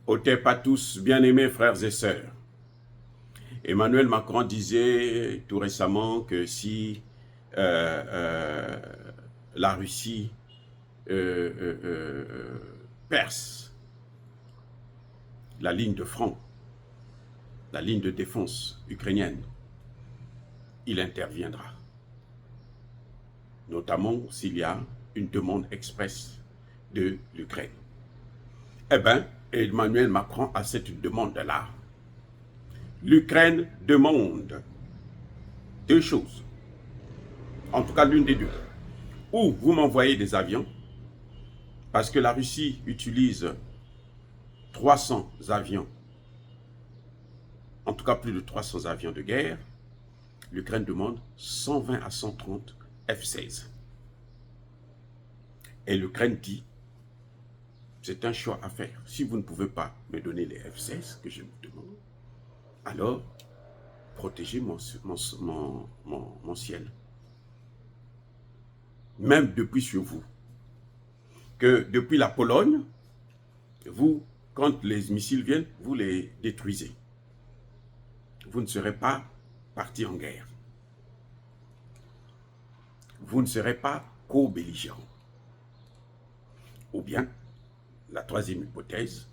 Ôtez pas tous, bien-aimés frères et sœurs. Emmanuel Macron disait tout récemment que si euh, euh, la Russie euh, euh, euh, perce la ligne de front, la ligne de défense ukrainienne, il interviendra. Notamment s'il y a une demande expresse de l'Ukraine. Eh bien, Emmanuel Macron a cette demande-là. L'Ukraine demande deux choses, en tout cas l'une des deux. Ou vous m'envoyez des avions, parce que la Russie utilise 300 avions, en tout cas plus de 300 avions de guerre. L'Ukraine demande 120 à 130 F-16. Et l'Ukraine dit, c'est un choix à faire. Si vous ne pouvez pas me donner les F-16 que je vous demande, alors protégez mon ciel. Même depuis sur vous. Que depuis la Pologne, vous, quand les missiles viennent, vous les détruisez. Vous ne serez pas parti en guerre. Vous ne serez pas co-belligérant. Ou bien, la troisième hypothèse,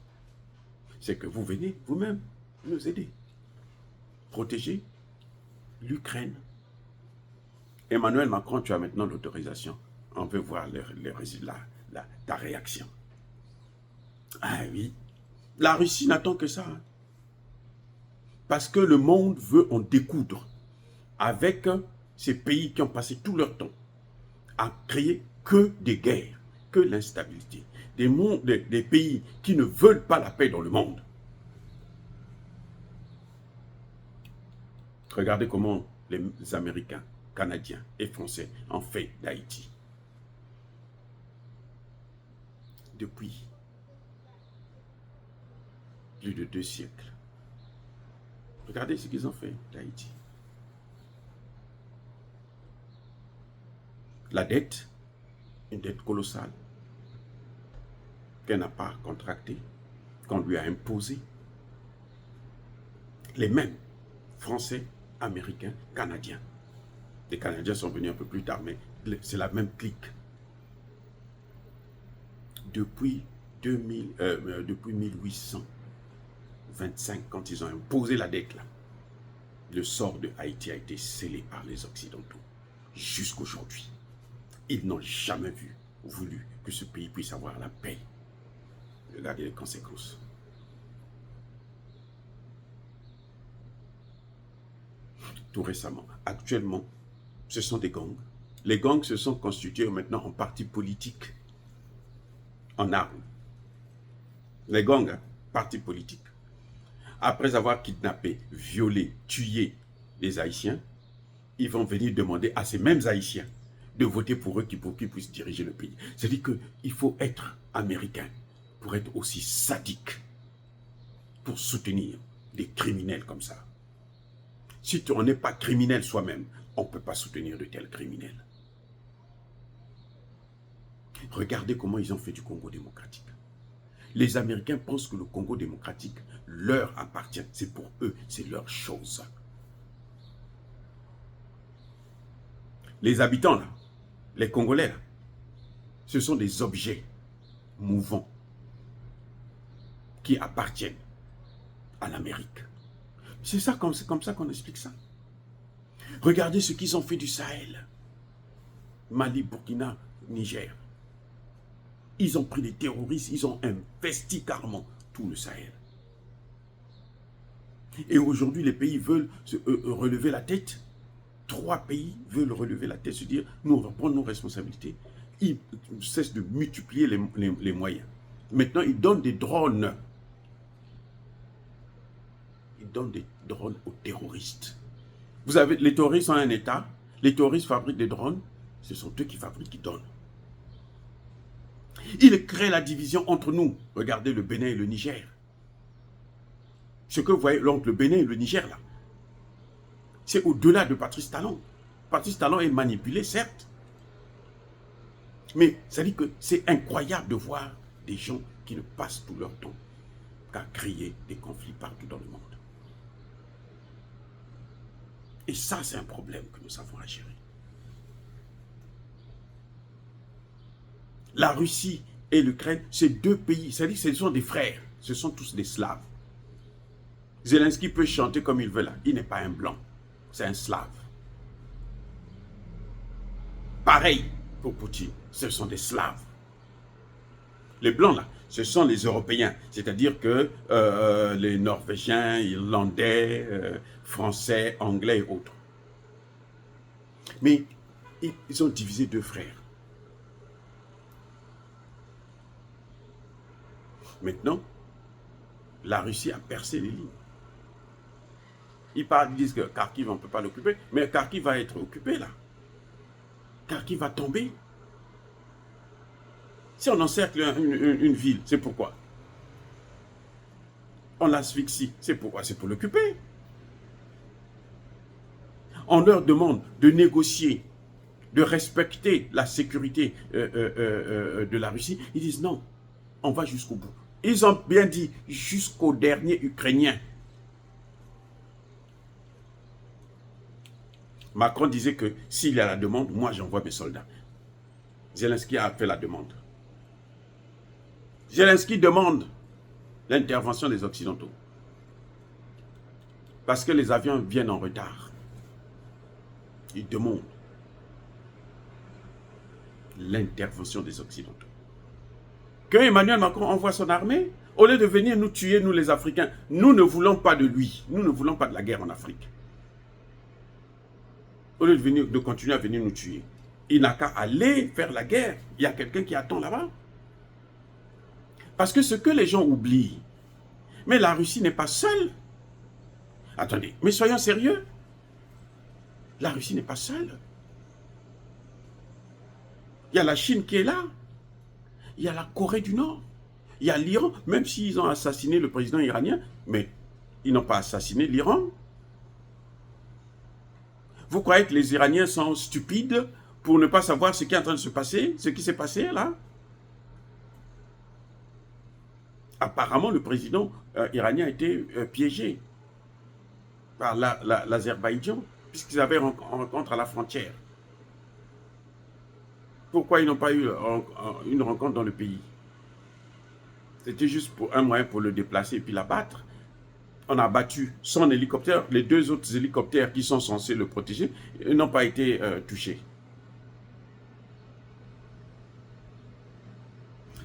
c'est que vous venez vous-même nous aider. Protéger l'Ukraine. Emmanuel Macron, tu as maintenant l'autorisation. On veut voir les résultats, ta réaction. Ah oui, la Russie n'attend que ça. Parce que le monde veut en découdre avec ces pays qui ont passé tout leur temps à créer que des guerres, que l'instabilité. Des pays qui ne veulent pas la paix dans le monde. Regardez comment les Américains, Canadiens et Français ont fait d'Haïti. Depuis plus de 2 siècles. Regardez ce qu'ils ont fait d'Haïti. La dette, une dette colossale, qu'elle n'a pas contractée, qu'on lui a imposée. Les mêmes Français, Américains, Canadiens. Les Canadiens sont venus un peu plus tard, mais c'est la même clique. Depuis 1825, quand ils ont imposé la dette, là, le sort de Haïti a été scellé par les Occidentaux. Jusqu'aujourd'hui, ils n'ont jamais voulu que ce pays puisse avoir la paix. Regardez les conséquences. Tout récemment, actuellement, ce sont des gangs. Les gangs se sont constitués maintenant en partis politiques, en armes. Les gangs, partis politiques. Après avoir kidnappé, violé, tué les Haïtiens, ils vont venir demander à ces mêmes Haïtiens de voter pour eux pour qu'ils puissent diriger le pays. C'est-à-dire qu'il faut être américain pour être aussi sadique, pour soutenir des criminels comme ça. Si on n'est pas criminel soi-même, on ne peut pas soutenir de tels criminels. Regardez comment ils ont fait du Congo démocratique. Les Américains pensent que le Congo démocratique leur appartient. C'est pour eux, c'est leur chose. Les habitants, là, les Congolais, là, ce sont des objets mouvants qui appartiennent à l'Amérique. C'est comme ça qu'on explique ça. Regardez ce qu'ils ont fait du Sahel. Mali, Burkina, Niger. Ils ont pris des terroristes, ils ont investi carrément tout le Sahel. Et aujourd'hui, les pays veulent relever la tête. 3 pays veulent relever la tête, se dire, nous, on va prendre nos responsabilités. Ils cessent de multiplier les moyens. Maintenant, ils donnent des drones. Ils donnent des drones aux terroristes. Vous avez, les terroristes ont un État. Les terroristes fabriquent des drones. Ce sont eux qui fabriquent, qui donnent. Ils créent la division entre nous. Regardez le Bénin et le Niger. Ce que vous voyez entre le Bénin et le Niger, là, c'est au-delà de Patrice Talon. Patrice Talon est manipulé, certes. Mais ça dit que c'est incroyable de voir des gens qui ne passent tout leur temps qu'à créer des conflits partout dans le monde. Et ça, c'est un problème que nous avons à gérer. La Russie et l'Ukraine, c'est deux pays, c'est-à-dire que ce sont des frères, ce sont tous des Slaves. Zelensky peut chanter comme il veut là, il n'est pas un blanc, c'est un Slave. Pareil pour Poutine, ce sont des Slaves. Les blancs là, ce sont les Européens, c'est-à-dire que les Norvégiens, Irlandais, Français, Anglais et autres. Mais ils ont divisé deux frères. Maintenant, la Russie a percé les lignes. Ils disent que Kharkiv, on ne peut pas l'occuper, mais Kharkiv va être occupé là. Kharkiv va tomber. Si on encercle une ville, c'est pourquoi? On l'asphyxie, c'est pourquoi? C'est pour l'occuper. On leur demande de négocier, de respecter la sécurité de la Russie. Ils disent non, on va jusqu'au bout. Ils ont bien dit jusqu'au dernier Ukrainien. Macron disait que s'il y a la demande, moi j'envoie mes soldats. Zelensky a fait la demande. Zelensky demande l'intervention des Occidentaux. Parce que les avions viennent en retard. Il demande l'intervention des Occidentaux. Que Emmanuel Macron envoie son armée, au lieu de venir nous tuer, nous les Africains, nous ne voulons pas de lui. Nous ne voulons pas de la guerre en Afrique. Au lieu de continuer à venir nous tuer, il n'a qu'à aller faire la guerre. Il y a quelqu'un qui attend là-bas. Parce que ce que les gens oublient, mais la Russie n'est pas seule. Attendez, mais soyons sérieux. La Russie n'est pas seule. Il y a la Chine qui est là. Il y a la Corée du Nord. Il y a l'Iran, même s'ils ont assassiné le président iranien, mais ils n'ont pas assassiné l'Iran. Vous croyez que les Iraniens sont stupides pour ne pas savoir ce qui est en train de se passer, ce qui s'est passé là? Apparemment, le président iranien a été piégé par l'Azerbaïdjan, puisqu'ils avaient une rencontre à la frontière. Pourquoi ils n'ont pas eu une rencontre dans le pays? C'était juste pour un moyen pour le déplacer et puis l'abattre. On a abattu son hélicoptère, les deux autres hélicoptères qui sont censés le protéger n'ont pas été touchés.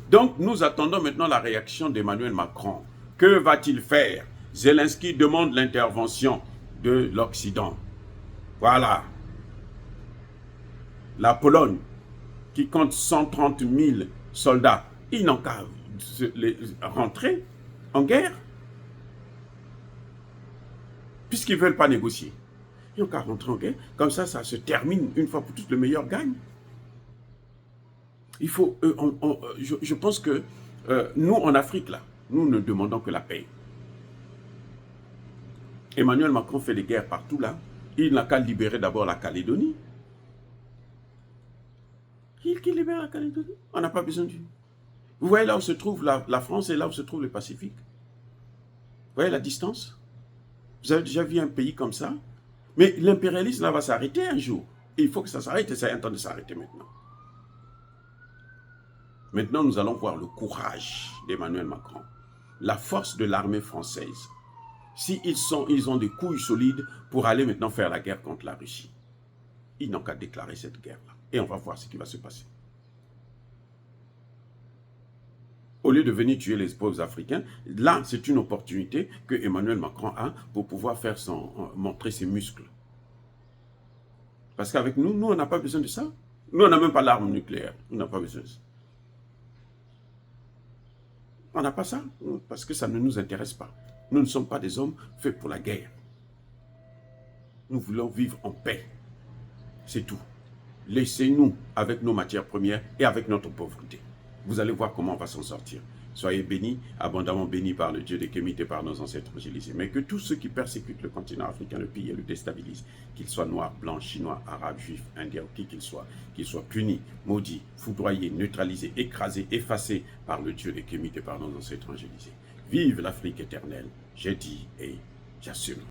Donc, nous attendons maintenant la réaction d'Emmanuel Macron. Que va-t-il faire? Zelensky demande l'intervention de l'Occident. Voilà. La Pologne, qui compte 130 000 soldats, ils n'ont qu'à rentrer en guerre. Puisqu'ils ne veulent pas négocier. Ils n'ont qu'à rentrer en guerre. Comme ça, ça se termine une fois pour toutes, le meilleur gagne. Il faut, je pense que nous, en Afrique, là, nous ne demandons que la paix. Emmanuel Macron fait des guerres partout, là. Il n'a qu'à libérer d'abord la Calédonie. Qui libère la Calédonie? On n'a pas besoin de lui. Vous voyez là où se trouve la France et là où se trouve le Pacifique? Vous voyez la distance? Vous avez déjà vu un pays comme ça? Mais l'impérialisme là va s'arrêter un jour. Et il faut que ça s'arrête et ça est en train de s'arrêter maintenant. Maintenant, nous allons voir le courage d'Emmanuel Macron, la force de l'armée française. Si ils ont des couilles solides pour aller maintenant faire la guerre contre la Russie. Ils n'ont qu'à déclarer cette guerre-là. Et on va voir ce qui va se passer. Au lieu de venir tuer les pauvres Africains, là, c'est une opportunité que Emmanuel Macron a pour pouvoir faire montrer ses muscles. Parce qu'avec nous, on n'a pas besoin de ça. Nous, on n'a même pas l'arme nucléaire. On n'a pas besoin de ça. On n'a pas ça, parce que ça ne nous intéresse pas. Nous ne sommes pas des hommes faits pour la guerre. Nous voulons vivre en paix. C'est tout. Laissez-nous avec nos matières premières et avec notre pauvreté. Vous allez voir comment on va s'en sortir. Soyez bénis, abondamment bénis par le Dieu des Kémites et par nos ancêtres angélisés. Mais que tous ceux qui persécutent le continent africain, le pillent et le déstabilisent, qu'ils soient noirs, blancs, chinois, arabes, juifs, indiens ou qui qu'ils soient punis, maudits, foudroyés, neutralisés, écrasés, effacés par le Dieu des Kémites et par nos ancêtres angélisés. Vive l'Afrique éternelle, j'ai dit et j'assume.